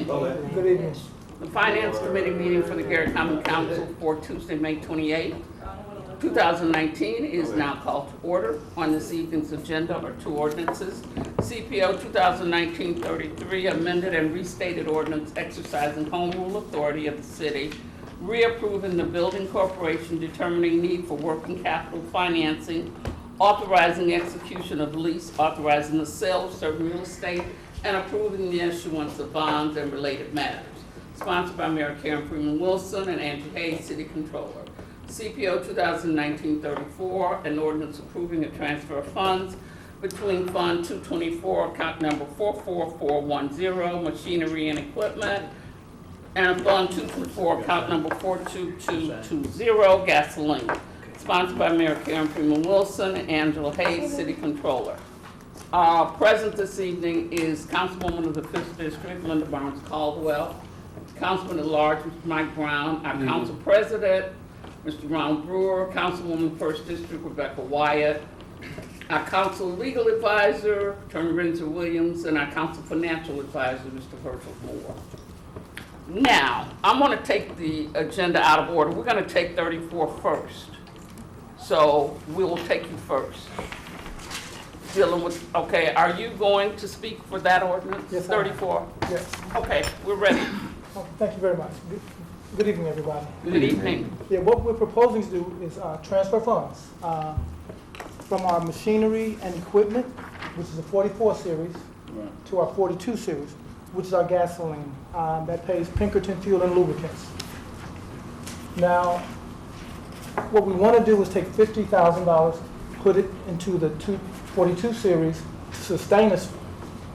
Good evening. The Finance Committee meeting for the Garrett Common Council for Tuesday, May 28, 2019 is now called to order. On this evening's agenda are two ordinances. CPO 2019-33, amended and restated ordinance exercising home rule authority of the city, reapproving the building corporation, determining need for working capital financing, authorizing execution of lease, authorizing the sale of certain real estate, and approving the issuance of bonds and related matters. Sponsored by Mayor Karen Freeman Wilson and Andrew Hayes, City Controller. CPO 2019-34, an ordinance approving a transfer of funds between Fund 224, account number 44410, machinery and equipment, and Fund 224, account number 42220, gasoline. Sponsored by Mayor Karen Freeman Wilson and Angela Hayes, City Controller. Present this evening is Councilwoman of the 5th District, Linda Barnes Caldwell, Councilman at Large, Mr. Mike Brown, our Council President, Mr. Ron Brewer, Councilwoman 1st District, Rebecca Wyatt, our Council Legal Advisor, Attorney Renzer Williams, and our Council Financial Advisor, Mr. Herschel Moore. Now, I'm going to take the agenda out of order. We're going to take 34 first. So we will take you first. Dealing with, okay, are you going to speak for that ordinance? Yes, I am. 34? Yes. Okay, we're ready. Thank you very much. Good evening, everybody. Good evening. Yeah, what we're proposing to do is transfer funds from our machinery and equipment, which is a 44 series, to our 42 series, which is our gasoline. That pays Pinkerton Fuel and Lubricants. Now, what we want to do is take $50,000, put it into the 42 series to sustain us,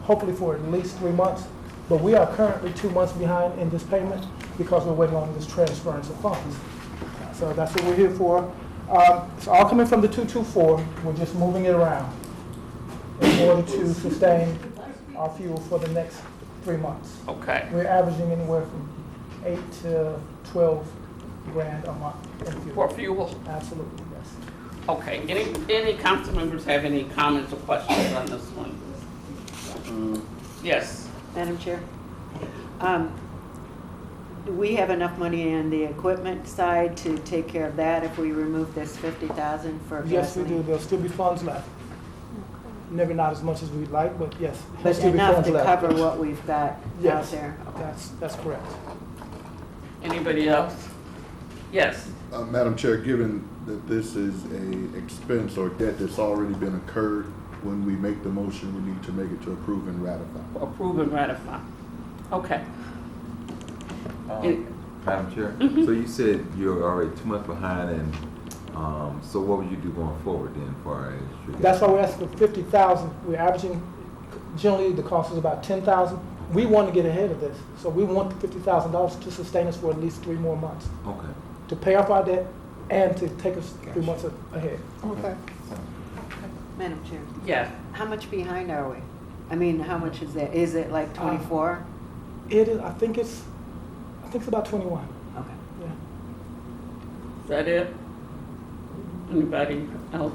hopefully for at least 3 months. But we are currently 2 months behind in this payment because we're waiting on this transference of funds. So that's what we're here for. It's all coming from the 224. We're just moving it around in order to sustain our fuel for the next 3 months. Okay. We're averaging anywhere from 8 to 12 grand a month in fuel. For fuel? Absolutely, yes. Okay. Any council members have any comments or questions on this one? Yes. Madam Chair, do we have enough money in the equipment side to take care of that if we remove this 50,000 for Yes, we gasoline? do. There'll still be funds left. Maybe not as much as we'd like, but yes. there'll But still be enough funds to left. cover what we've got out Yes, there? Okay. that's correct. Anybody else? Yes. Madam Chair, given that this is a expense or debt that's already been incurred, when we make the motion, we need to make it to approve and ratify. Approve and ratify. Okay. Madam Chair, so you said you're already 2 months behind, and so what would you do going forward then for your That's why we're asking for 50,000. We're averaging, generally the cost is about 10,000. We want to get ahead of this, so we want the $50,000 to sustain us for at least 3 more months, Okay. to pay off our debt and to take us 3 months ahead. Okay. Madam Chair, Yes. how much behind are we? I mean, how much is that? Is it like 24? It is, I think it's about 21. Okay. Yeah. Is that it? Anybody else?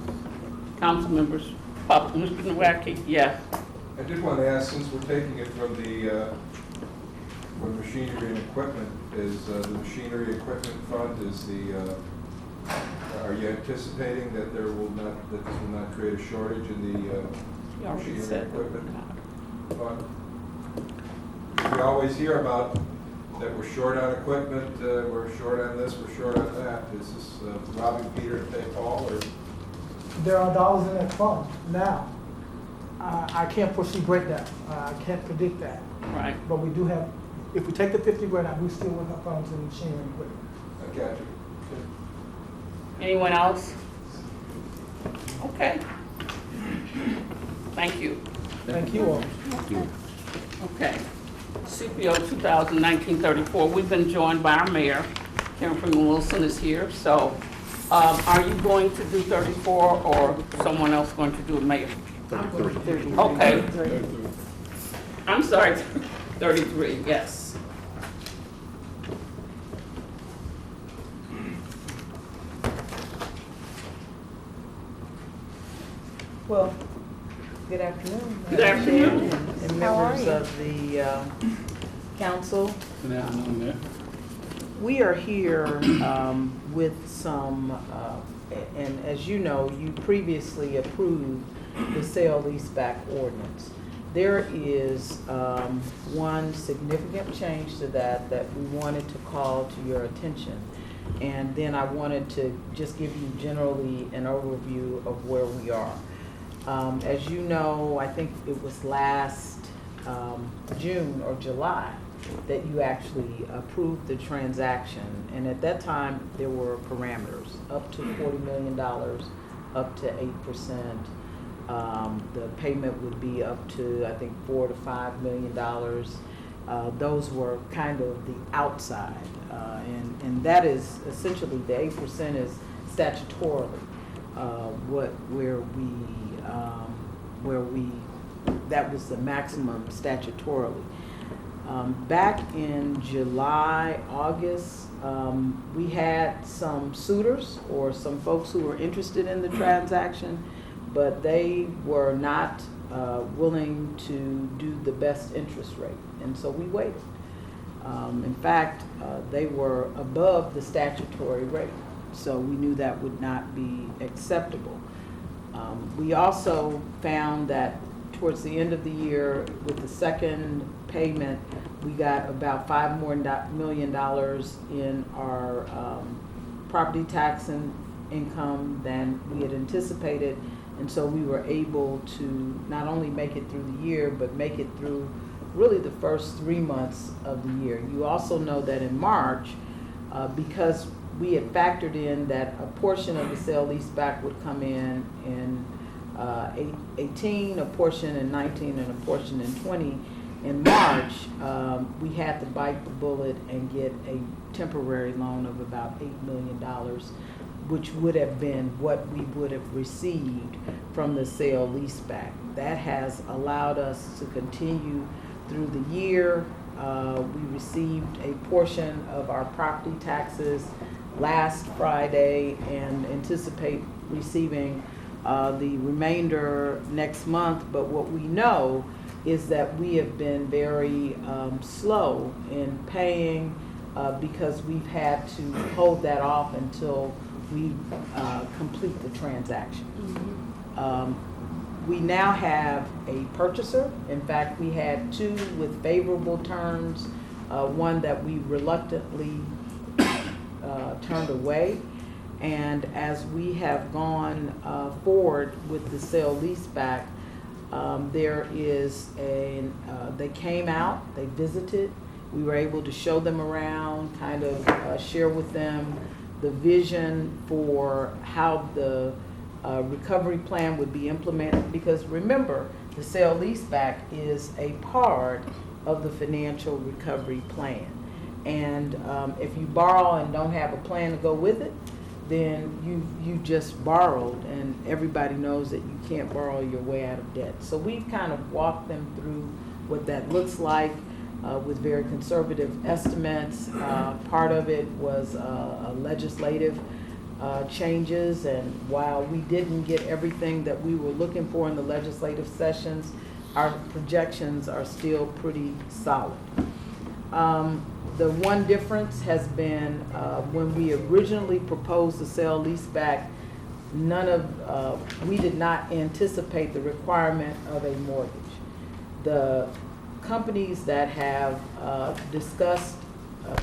Council members? Mr. Nowacki? Yes. I did want to ask, since we're taking it from the from machinery and equipment, is the machinery equipment fund, are you anticipating that this will not create a shortage in the You already machinery said and equipment fund? We always hear about that we're short on equipment, we're short on this, we're short on that. Is this robbing Peter to pay Paul, or? There are dollars in that fund now. I can't foresee breakdown. I can't predict that. Right. But we do have, if we take the 50 grand out, we still will have funds in machinery and equipment. I got you. Anyone else? Okay. Thank you. Thank you all. Okay. CPO 2019-34, we've been joined by our mayor. Karen Freeman Wilson is here. So are you going to do 34 or someone else going to do it, Mayor? 33. Okay. I'm sorry, 33, yes. Well, good afternoon. Good afternoon. And How are members you? of the Council. Good afternoon, Mayor. We are here with some, and as you know, you previously approved the sale leaseback ordinance. There is one significant change to that we wanted to call to your attention. And then I wanted to just give you generally an overview of where we are. As you know, I think it was last June or July that you actually approved the transaction. And at that time, there were parameters, up to $40 million, up to 8%. The payment would be up to, I think, $4 to $5 million. Those were kind of the outside. And that is essentially, the 8% is statutorily that was the maximum statutorily. Back in July, August, we had some suitors or some folks who were interested in the transaction, but they were not willing to do the best interest rate, and so we waited. In fact, they were above the statutory rate, so we knew that would not be acceptable. We also found that towards the end of the year, with the second payment, we got about $5 million in our property tax and income than we had anticipated. And so we were able to not only make it through the year, but make it through really the first 3 months of the year. You also know that in March, because we had factored in that a portion of the sale leaseback would come in 18, a portion in 19, and a portion in 20. In March, we had to bite the bullet and get a temporary loan of about $8 million, which would have been what we would have received from the sale leaseback. That has allowed us to continue through the year. We received a portion of our property taxes last Friday and anticipate receiving the remainder next month. But what we know is that we have been very slow in paying because we've had to hold that off until we complete the transaction. We now have a purchaser. In fact, we had two with favorable terms, one that we reluctantly turned away. And as we have gone forward with the sale leaseback, they came out, they visited. We were able to show them around, kind of share with them the vision for how the recovery plan would be implemented. Because remember, the sale leaseback is a part of the financial recovery plan. And if you borrow and don't have a plan to go with it, then you just borrowed, and everybody knows that you can't borrow your way out of debt. So we've kind of walked them through what that looks like with very conservative estimates. Part of it was legislative changes, and while we didn't get everything that we were looking for in the legislative sessions, our projections are still pretty solid. The one difference has been when we originally proposed the sale leaseback, we did not anticipate the requirement of a mortgage. The companies that have discussed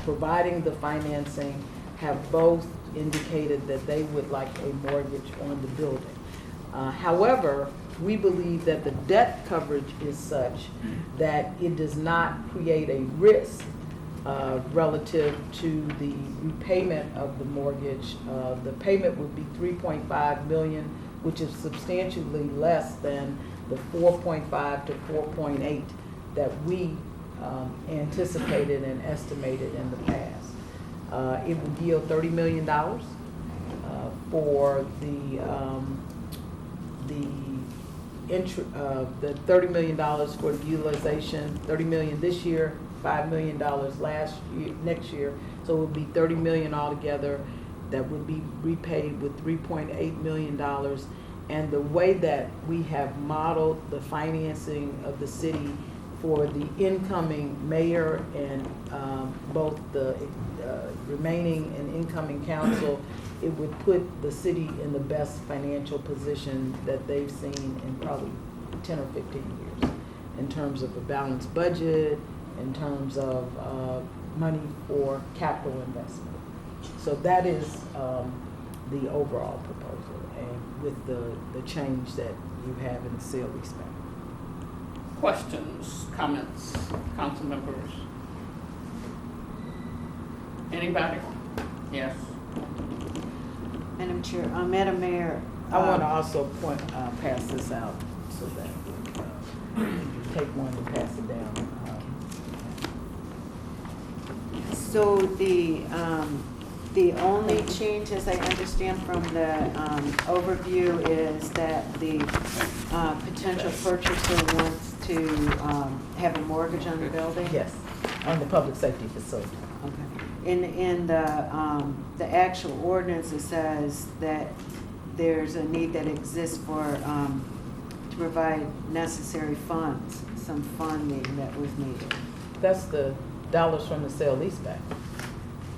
providing the financing have both indicated that they would like a mortgage on the building. However, we believe that the debt coverage is such that it does not create a risk relative to the repayment of the mortgage. The payment would be $3.5 million, which is substantially less than the 4.5 to 4.8 that we anticipated and estimated in the past. It would yield $30 million for the $30 million for the utilization, $30 million this year, $5 million next year. So it would be $30 million altogether that would be repaid with $3.8 million. And the way that we have modeled the financing of the city for the incoming mayor and both the remaining and incoming council, it would put the city in the best financial position that they've seen in probably 10 or 15 years in terms of a balanced budget, in terms of money for capital investment. So that is the overall proposal, and with the change that you have in the sale leaseback. Questions, comments, council members? Anybody? Yes. Madam Chair, Madam Mayor. I want to also pass this out so that you take one and pass it down. So the only change, as I understand from the overview, is that the potential purchaser wants to have a mortgage on the building? Yes, on the public safety facility. Okay. In the actual ordinance, it says that there's a need that exists for, to provide necessary funds, some funding that was needed. That's the dollars from the sale leaseback.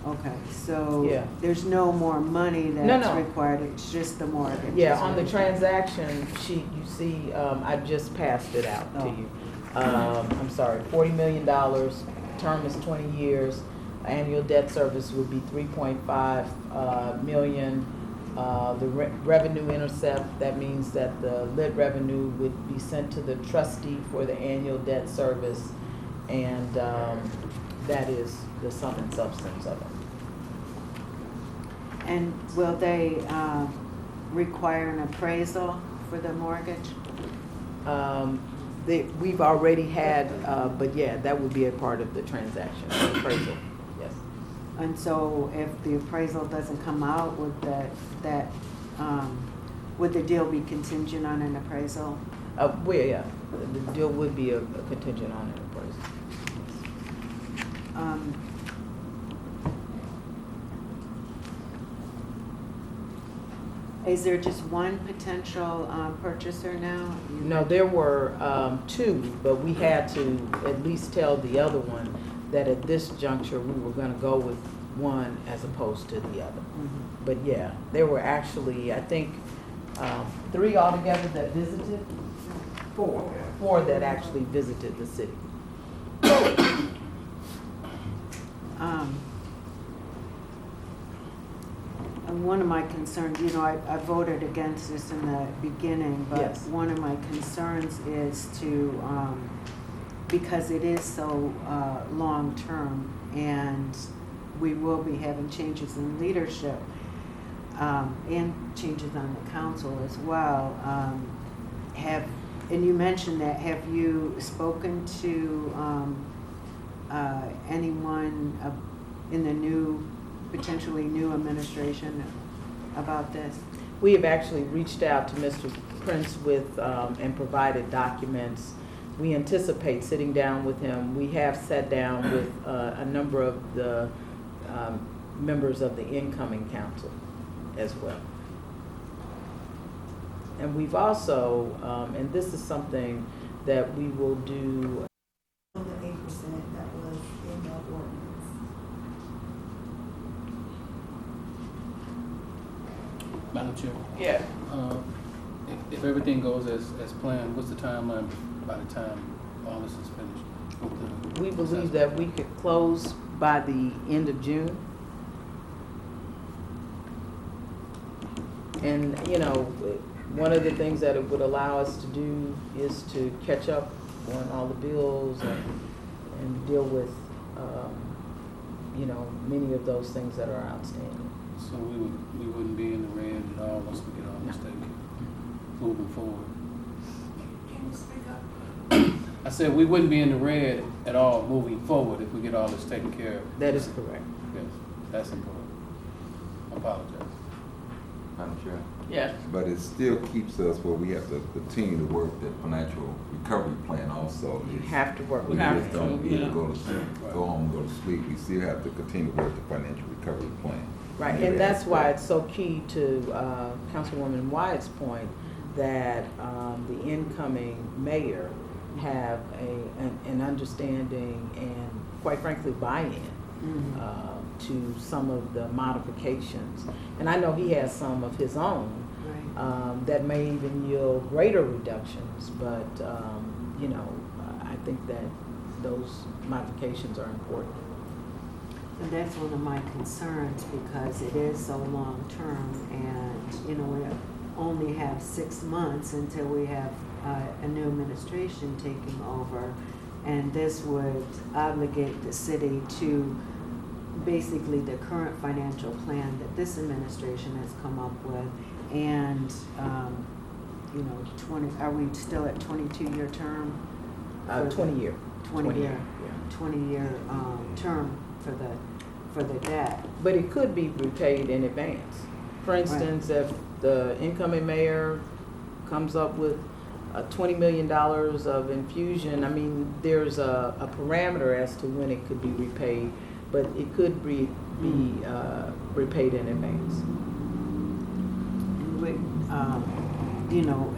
Okay, so Yeah. there's no more money No, that's no. required, it's just the mortgage? Yeah, is on the what- transaction sheet, you see, I just passed it out to Oh. you. I'm sorry, $40 million, term is 20 years, annual debt service would be 3.5 million. The revenue intercept, that means that the lit revenue would be sent to the trustee for the annual debt service, and that is the sum and substance of it. And will they require an appraisal for the mortgage? We've already had, but yeah, that would be a part of the transaction, appraisal, yes. And so if the appraisal doesn't come out, would the deal be contingent on an appraisal? Well, yeah, the deal would be a contingent on an appraisal. Is there just one potential purchaser now? No, there were two, but we had to at least tell the other one that at this juncture, we were gonna go with one as opposed to the other. Mhm. But yeah, there were actually, I think, 3 altogether that visited. Four that actually visited the city. And one of my concerns, I voted against this in the beginning, but Yes. one of my concerns is to, because it is so long-term and we will be having changes in leadership and changes on the council as well. And you mentioned that, have you spoken to anyone in the potentially new administration about this? We have actually reached out to Mr. Prince and provided documents. We anticipate sitting down with him. We have sat down with a number of the members of the incoming council as well. And we've also, and this is something that we will do. On the 8% that was in the ordinance. Madam Chair, Yeah. if everything goes as planned, what's the timeline by the time all this is finished? with the We believe assessment? that we could close by the end of June. And, one of the things that it would allow us to do is to catch up on all the bills and deal with, many of those things that are outstanding. So we wouldn't be in the red at all once we get all this taken care of, moving forward. Can you speak up? I said we wouldn't be in the red at all moving forward if we get all this taken care of. That is correct. Yes, that's important. I apologize. Madam Chair. Yes. But it still keeps us where we have to continue to work the financial recovery plan also. You have to work We with have just to, don't either yeah. go to sleep, go home, go to sleep. We still have to continue to work the financial recovery plan. Right, Maybe and that's why it's so key to Councilwoman Wyatt's point that the incoming mayor have an understanding and quite frankly buy-in to some of the modifications. And I know he has some of his own Right. that may even yield greater reductions, but you know, I think that those modifications are important. And that's one of my concerns because it is so long-term and, you know, we only have 6 months until we have a new administration taking over. And this would obligate the city to basically the current financial plan that this administration has come up with. And, you know, are we still at 22-year term? 20-year. 20-year, Yeah. 20-year term for the debt. But it could be repaid in advance. For instance, if the incoming mayor comes up with $20 million of infusion, I mean, there's a parameter as to when it could be repaid, but it could be repaid in advance. And we, you know,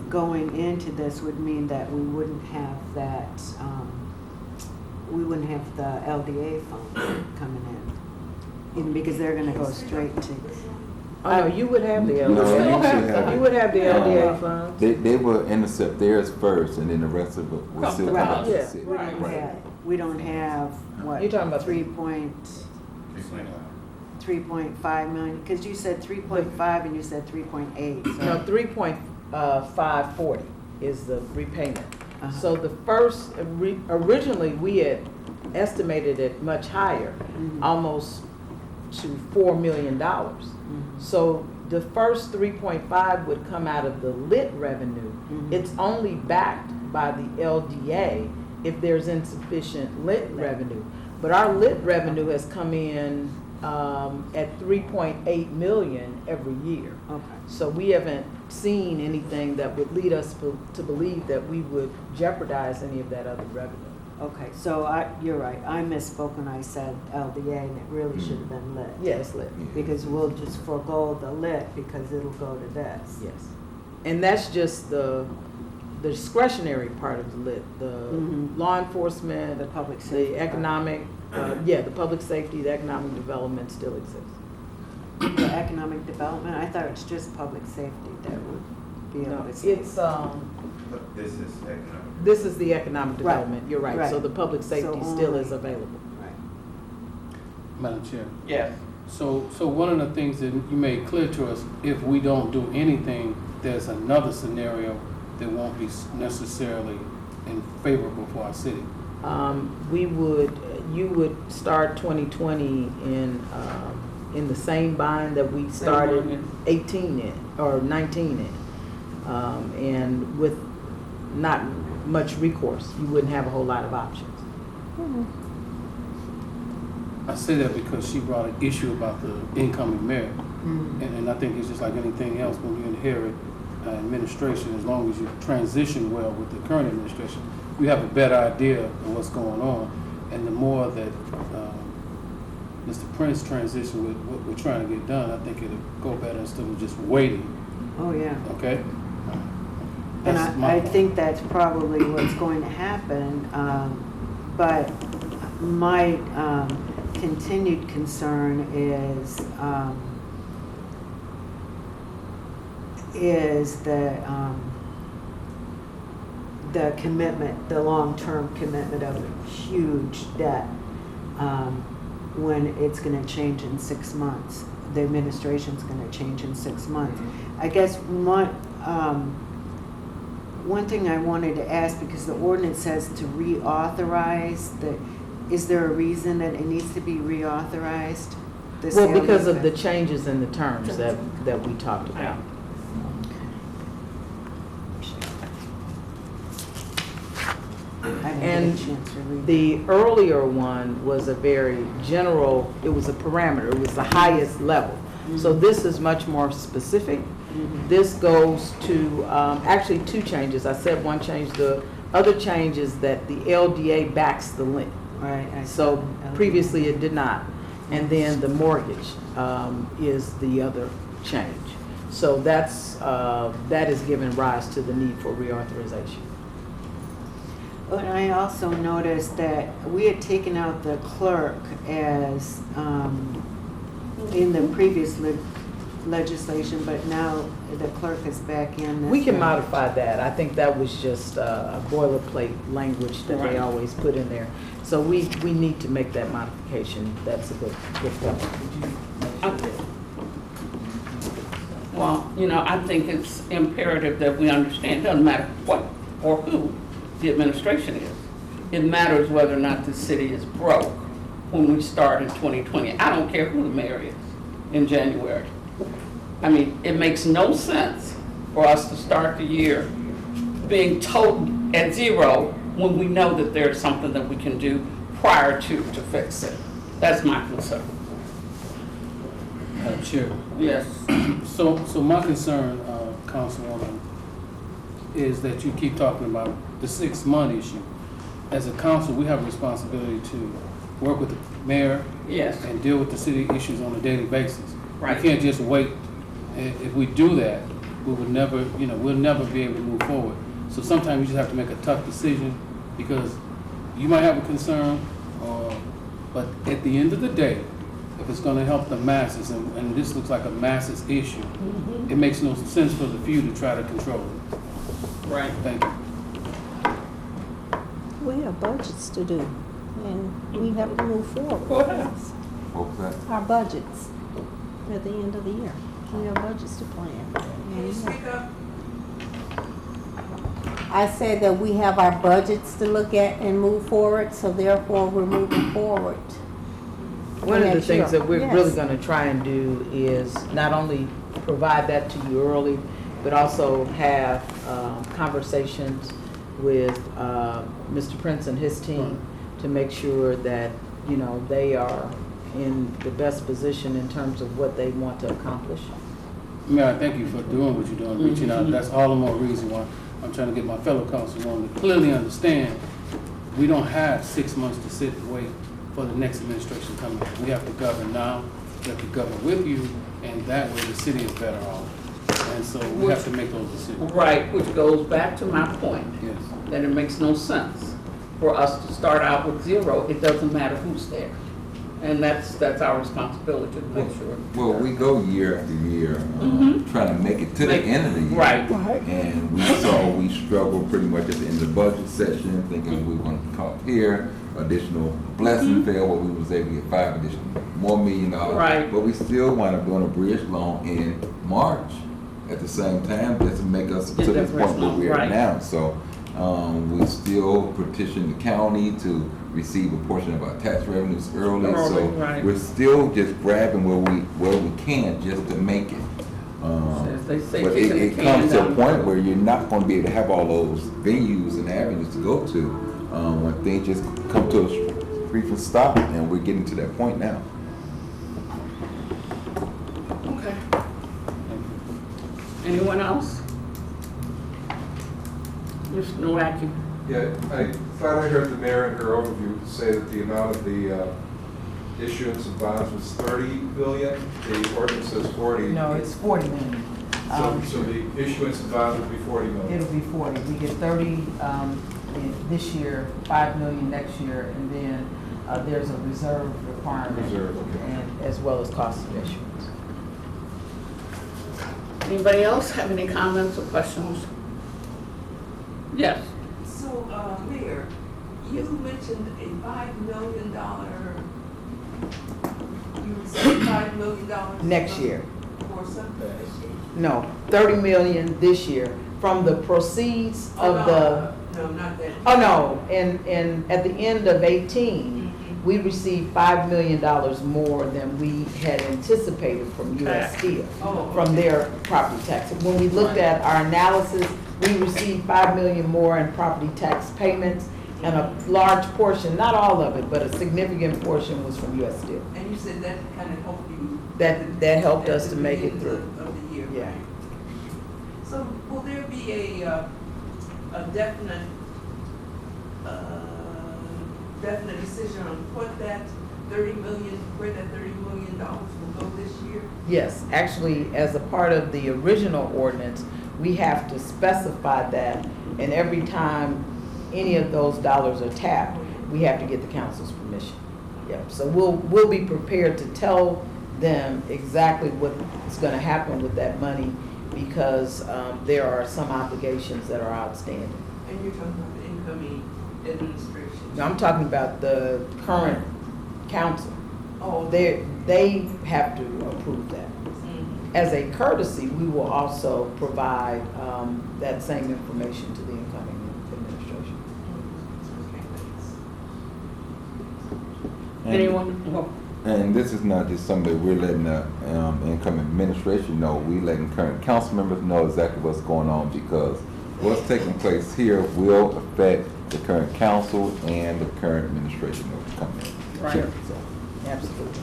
going into this would mean that we wouldn't have that, we wouldn't have the LDA fund coming in. Even because they're gonna go straight to, Oh, no, you would have the No, LDA. you should have You would have the LDA Uh, funds. They will intercept theirs first, and then the rest of it will still come out to Yeah. the city. we don't have, what? You're talking about 3.5 million, because you said 3.5 and you said 3.8. No, 3.540 is the repayment. Uh-huh. So the first, originally, we had estimated it much higher, Mhm. almost to $4 million. So the first 3.5 would come out of the lit revenue. Mhm. It's only backed by the LDA if there's insufficient lit revenue. But our lit revenue has come in at 3.8 million every year. Okay. So we haven't seen anything that would lead us to believe that we would jeopardize any of that other revenue. Okay, so you're right, I misspoke when I said LDA and it really should have been lit. Yeah, it's lit. Because we'll just forego the lit because it'll go to this. Yes. And that's just the discretionary part of the lit, the Mhm. law enforcement, The public safety. the economic, the public safety, the economic development still exists. The economic development, I thought it's just public safety that would be No, able to see. it's, This is economic. this is the economic Right, development, you're right. So right. the public safety So still only- is available. Right. Madam Chair. Yes. So one of the things that you made clear to us, if we don't do anything, there's another scenario that won't be necessarily favorable for our city. You would start 2020 in the same bind that we started bind. 18 in, or 19 in. And with not much recourse, you wouldn't have a whole lot of options. I say that because she brought an issue about the incoming mayor. And I think it's just like anything else, when you inherit administration, as long as you transition well with the current administration, you have a better idea of what's going on. And the more that Mr. Prince transition with what we're trying to get done, I think it'll go better instead of just waiting, Oh, yeah. okay? And That's my I point. think that's probably what's going to happen. But my continued concern is the commitment, the long-term commitment of huge debt when it's going to change in 6 months. The administration's going to change in 6 months. I guess one thing I wanted to ask, because the ordinance says to reauthorize, is there a reason that it needs to be reauthorized? This Well, because LDA? of the changes in the terms that we talked about. I didn't And get a chance to read the earlier one was a very general, it was a parameter, it was the highest level. So this is much more specific. This goes to, actually 2 changes. I said one change, the other change is that the LDA backs the link. Right. So previously it did not. And then the mortgage is the other change. So that is giving rise to the need for reauthorization. But I also noticed that we had taken out the clerk as, in the previous legislation, but now the clerk is back in. We can That's right. modify that. I think that was just a boilerplate language that Right. they always put in there. So we need to make that modification. That's a good point. Would you make sure that- Well, I think it's imperative that we understand, doesn't matter what or who the administration is. It matters whether or not the city is broke when we start in 2020. I don't care who the mayor is in January. I mean, it makes no sense for us to start the year being total at zero when we know that there's something that we can do prior to fix it. That's my concern. Madam Chair. Yes. So my concern, Councilwoman, is that you keep talking about the 6-month issue. As a council, we have a responsibility to work with the mayor Yes. and deal with the city issues on a daily basis. Right. We can't just wait. If we do that, we would never, we'll never be able to move forward. So sometimes you just have to make a tough decision because you might have a concern, but at the end of the day, if it's gonna help the masses, and this looks like a masses issue, it makes no sense for the few to try to control it. Right. Thank you. We have budgets to do, and we have to move forward. Go ahead. What was that? Our budgets at the end of the year. We have budgets to plan. Can you speak up? I said that we have our budgets to look at and move forward, so therefore we're moving forward. One of the Next things year. that we're Yes. really gonna try and do is not only provide that to you early, but also have conversations with Mr. Prince and his team to make sure that, they are in the best position in terms of what they want to accomplish. Mayor, I thank you for doing what you're doing, reaching out. That's all the more reason why I'm trying to get my fellow councilwomen to clearly understand we don't have 6 months to sit and wait for the next administration coming. We have to govern now, we have to govern with you, and that way the city is better off. And so we have to make those decisions. Right, which goes back to my point, Yes. that it makes no sense for us to start out with zero. It doesn't matter who's there. And that's our responsibility to make sure. Well, we go year after year, trying to make it to the end of the year. Right. And we struggle pretty much at the end of the budget session, thinking we want to come up here, additional blessing fail, where we was able to get $5 million. Right. But we still wind up doing a bridge loan in March at the same time, just to make us Get to that this point bridge where loan, we are right. now. So, we still petition the county to receive a portion of our tax revenues early. So right. we're still just grabbing where we can just to make it. As they say, But kicking the it can comes to a down. point where you're not going to be able to have all those venues and avenues to go to when things just come to a brief stop, and we're getting to that point now. Okay. Anyone else? Mr. Nowacki? Yeah, I thought I heard the mayor in her overview say that the amount of the issuance of bonds was 30 billion. The ordinance says 40. No, it's 40 million. So the issuance of bonds would be 40 million. It'll be 40. We get 30 this year, 5 million next year, and then there's a reserve requirement. Reserve, okay. And as well as cost of issuance. Anybody else have any comments or questions? Yes. So, Mayor, you mentioned a $5 million, you said $5 million. Next year. For something. No, 30 million this year from the proceeds of the, No, not that. oh no, and at the end of 18, we received $5 million more than we had anticipated from US Steel, Oh. from their property tax. When we looked at our analysis, we received 5 million more in property tax payments, and a large portion, not all of it, but a significant portion was from US Steel. And you said that kind of helped you. That helped at us the to make it beginning through. Of the year. Yeah. So will there be a definite, definite decision on what that 30 million, where that $30 million will go this year? Yes, actually, as a part of the original ordinance, we have to specify that, and every time any of those dollars are tapped, we have to get the council's permission. Yeah, so we'll be prepared to tell them exactly what's gonna happen with that money because there are some obligations that are outstanding. And you're talking about the incoming administration? Now, I'm talking about the current council. Oh, They have to approve that. mhm. As a courtesy, we will also provide that same information to the incoming administration. Okay, thanks. Anyone? Well, And this is not just something that we're letting the incoming administration know, we letting current council members know exactly what's going on because what's taking place here will affect the current council and the current administration that will come in. Right. So, Absolutely.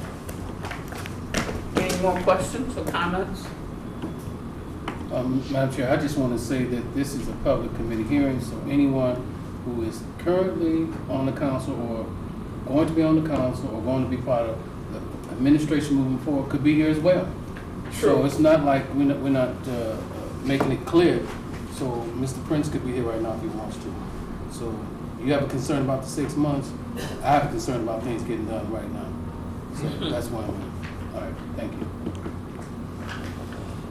Any more questions or comments? Madam Chair, I just want to say that this is a public committee hearing, so anyone who is currently on the council or going to be on the council or going to be part of the administration moving forward could be here as well. So it's not like we're not making it clear. So Mr. Prince could be here right now if he wants to. So you have a concern about the 6 months. I have a concern about things getting done right now. So that's why I'm here. All right, thank you.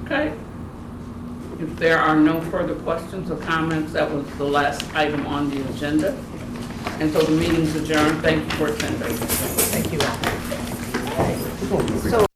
Okay. If there are no further questions or comments, that was the last item on the agenda. And so the meeting's adjourned. Thank you for attending. Thank you all. So